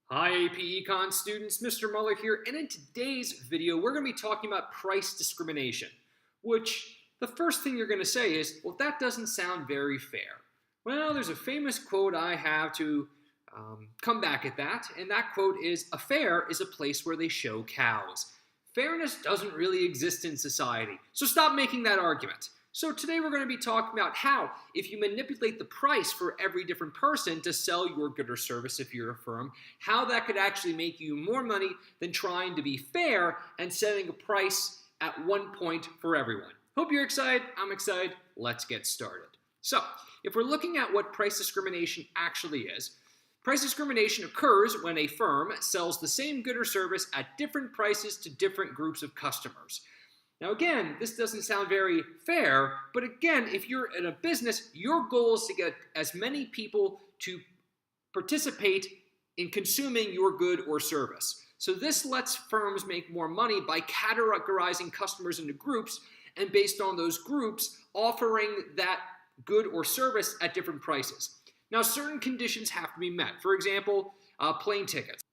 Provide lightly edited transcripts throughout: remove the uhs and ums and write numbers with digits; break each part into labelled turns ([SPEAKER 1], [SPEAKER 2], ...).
[SPEAKER 1] Hi AP Econ students, Mr. Muller here, and in today's video we're going to be talking about price discrimination, which the first thing you're going to say is, well, that doesn't sound very fair. Well, there's a famous quote I have to come back at that, and that quote is, a fair is a place where they show cows. Fairness doesn't really exist in society, so stop making that argument. So today we're going to be talking about how, if you manipulate the price for every different person to sell your good or service if you're a firm, how that could actually make you more money than trying to be fair and setting a price at one point for everyone. Hope you're excited. I'm excited. Let's get started. So, if we're looking at what price discrimination actually is, price discrimination occurs when a firm sells the same good or service at different prices to different groups of customers. Now again, this doesn't sound very fair, but again, if you're in a business, your goal is to get as many people to participate in consuming your good or service. So this lets firms make more money by categorizing customers into groups, and based on those groups, offering that good or service at different prices. Now certain conditions have to be met. For example, plane tickets.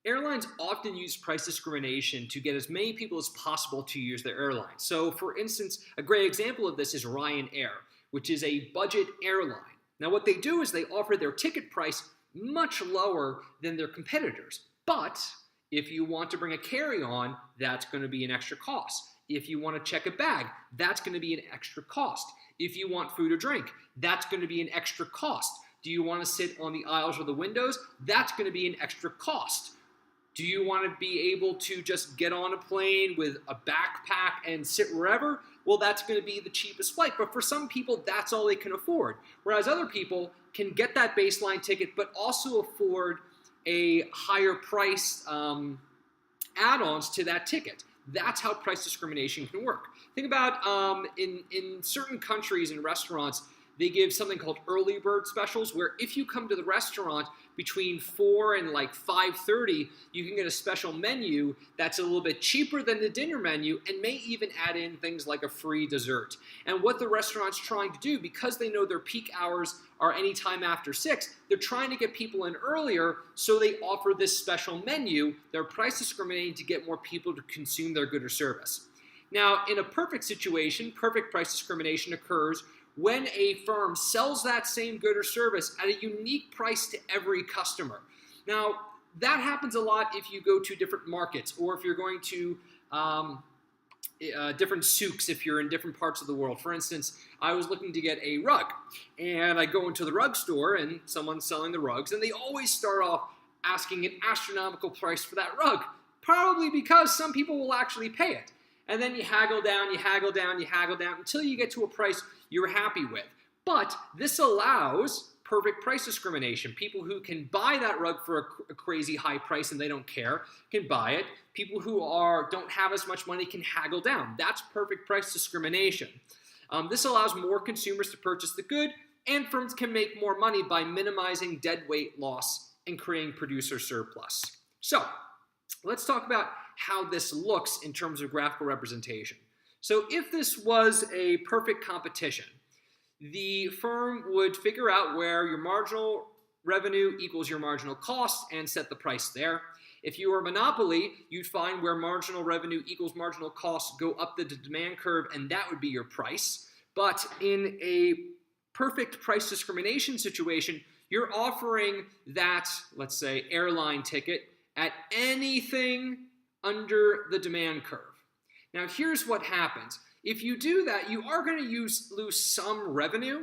[SPEAKER 1] Airlines often use price discrimination to get as many people as possible to use their airline. So for instance, a great example of this is Ryanair, which is a budget airline. Now what they do is they offer their ticket price much lower than their competitors. But if you want to bring a carry-on, that's going to be an extra cost. If you want to check a bag, that's going to be an extra cost. If you want food or drink, that's going to be an extra cost. Do you want to sit on the aisles or the windows? That's going to be an extra cost. Do you want to be able to just get on a plane with a backpack and sit wherever? Well, that's going to be the cheapest flight. But for some people, that's all they can afford. Whereas other people can get that baseline ticket, but also afford a higher price add-ons to that ticket. That's how price discrimination can work. Think about in certain countries and restaurants, they give something called early bird specials, where if you come to the restaurant between 4 and like 5:30, you can get a special menu that's a little bit cheaper than the dinner menu and may even add in things like a free dessert. And what the restaurant's trying to do, because they know their peak hours are any time after 6, they're trying to get people in earlier, so they offer this special menu. They're price discriminating to get more people to consume their good or service. Now, in a perfect situation, perfect price discrimination occurs when a firm sells that same good or service at a unique price to every customer. Now, that happens a lot if you go to different markets, or if you're going to different souks if you're in different parts of the world. For instance, I was looking to get a rug, and I go into the rug store, and someone's selling the rugs, and they always start off asking an astronomical price for that rug, probably because some people will actually pay it. And then you haggle down, you haggle down, you haggle down until you get to a price you're happy with. But this allows perfect price discrimination. People who can buy that rug for a crazy high price and they don't care can buy it. People who don't have as much money can haggle down. That's perfect price discrimination. This allows more consumers to purchase the good, and firms can make more money by minimizing deadweight loss and creating producer surplus. So let's talk about how this looks in terms of graphical representation. So if this was a perfect competition, the firm would figure out where your marginal revenue equals your marginal cost and set the price there. If you were a monopoly, you'd find where marginal revenue equals marginal cost, go up the demand curve, and that would be your price. But in a perfect price discrimination situation, you're offering that, let's say, airline ticket at anything under the demand curve. Now here's what happens. If you do that, you are going to lose some revenue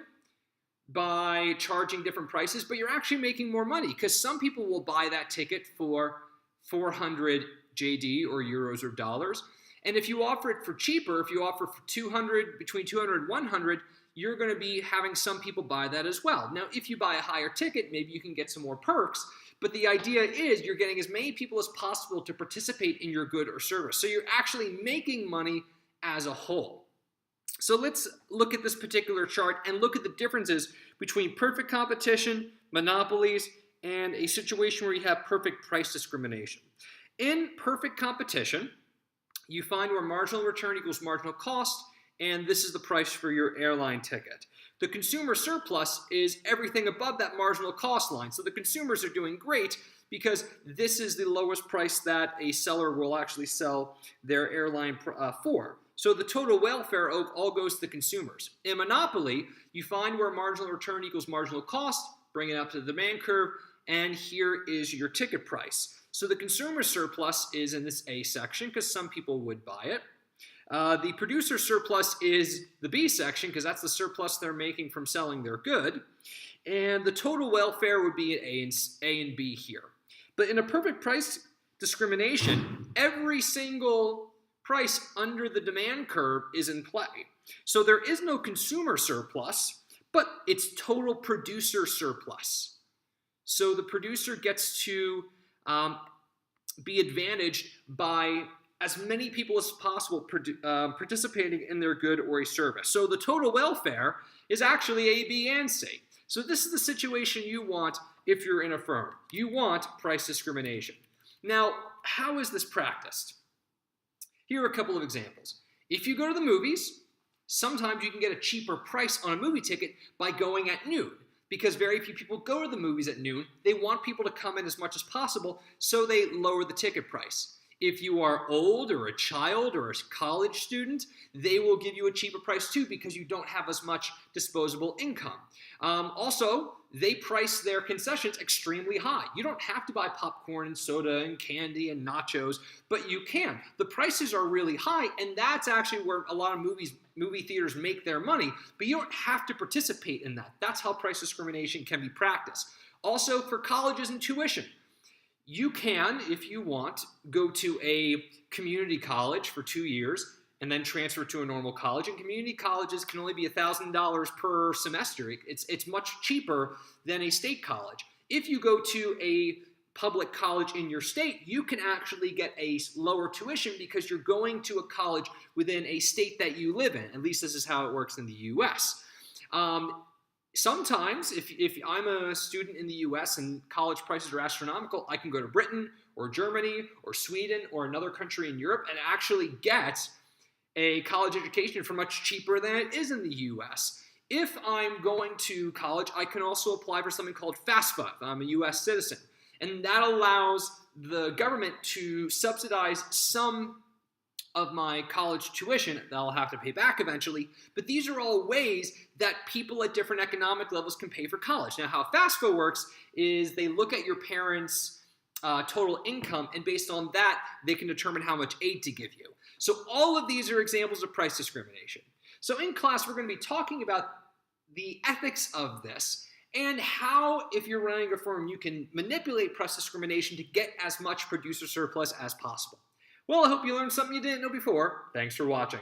[SPEAKER 1] by charging different prices, but you're actually making more money because some people will buy that ticket for 400 JD or euros or dollars. And if you offer it for cheaper, if you offer for 200, between 200 and 100, you're going to be having some people buy that as well. Now, if you buy a higher ticket, maybe you can get some more perks. But the idea is you're getting as many people as possible to participate in your good or service. So you're actually making money as a whole. So let's look at this particular chart and look at the differences between perfect competition, monopolies, and a situation where you have perfect price discrimination. In perfect competition, you find where marginal return equals marginal cost, and this is the price for your airline ticket. The consumer surplus is everything above that marginal cost line. So the consumers are doing great because this is the lowest price that a seller will actually sell their airline for. So the total welfare all goes to the consumers. In monopoly, you find where marginal return equals marginal cost, bring it up to the demand curve, and here is your ticket price. So the consumer surplus is in this A section because some people would buy it. The producer surplus is the B section because that's the surplus they're making from selling their good. And the total welfare would be A and B here. But in a perfect price discrimination, every single price under the demand curve is in play. So there is no consumer surplus, but it's total producer surplus. So the producer gets to be advantaged by as many people as possible participating in their good or a service. So the total welfare is actually A, B, and C. So this is the situation you want if you're in a firm. You want price discrimination. Now, how is this practiced? Here are a couple of examples. If you go to the movies, sometimes you can get a cheaper price on a movie ticket by going at noon, because very few people go to the movies at noon. They want people to come in as much as possible, so they lower the ticket price. If you are old or a child or a college student, they will give you a cheaper price too because you don't have as much disposable income. Also, they price their concessions extremely high. You don't have to buy popcorn and soda and candy and nachos, but you can. The prices are really high, and that's actually where a lot of movie theaters make their money, but you don't have to participate in that. That's how price discrimination can be practiced. Also, for colleges and tuition, you can, if you want, go to a community college for 2 years and then transfer to a normal college. And community colleges can only be $1,000 per semester. It's much cheaper than a state college. If you go to a public college in your state, you can actually get a lower tuition because you're going to a college within a state that you live in. At least this is how it works in the U.S. Sometimes, if I'm a student in the US and college prices are astronomical, I can go to Britain or Germany or Sweden or another country in Europe and actually get a college education for much cheaper than it is in the US. If I'm going to college, I can also apply for something called FAFSA if I'm a US citizen. And that allows the government to subsidize some of my college tuition that I'll have to pay back eventually, but these are all ways that people at different economic levels can pay for college. Now, how FAFSA works is they look at your parents' total income, and based on that, they can determine how much aid to give you. So all of these are examples of price discrimination. So in class, we're going to be talking about the ethics of this and how, if you're running a firm, you can manipulate price discrimination to get as much producer surplus as possible. Well, I hope you learned something you didn't know before. Thanks for watching.